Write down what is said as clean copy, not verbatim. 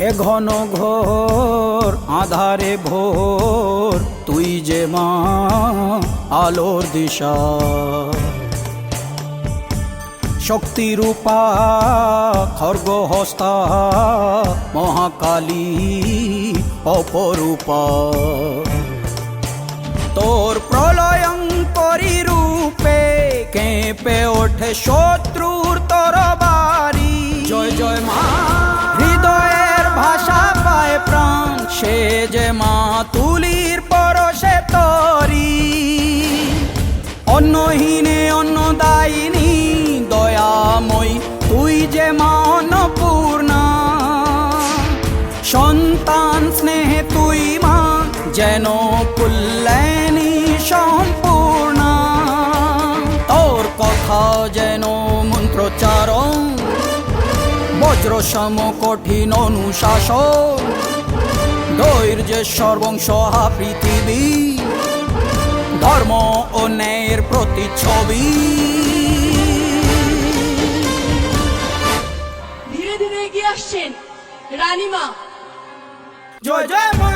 এ ঘন ঘোর আধারে ভোর তুই যে মা আলোর দিশা, শক্তিরূপা খর্গহস্তা মহাকালী অপরূপা। তোর প্রলয়ঙ্করী রূপে কেঁপে ওঠে শত্রুর তরবারি। জয় জয় মা, হৃদয়ের ভাষা পায় প্রাণ, সে যে মা তুলির পরশে তরি। অন্নহীনে অন্নদায়িনী দয়াময়ী, তুই যে মা অন্নপূর্ণা। সন্তান স্নেহে তুই মা যেন কল্যাণী সম্পূর্ণা। তোর কথা যেন মন্ত্রোচ্চারণ, বজ্র সম কঠিন অনুশাসন। ধৈর্যের সর্বংসহা পৃথিবী, ধর্ম ও ন্যায়ের প্রতিচ্ছবি। ধীরে ধীরে এগিয়ে আসছেন রানীমা। জয় জয় মা।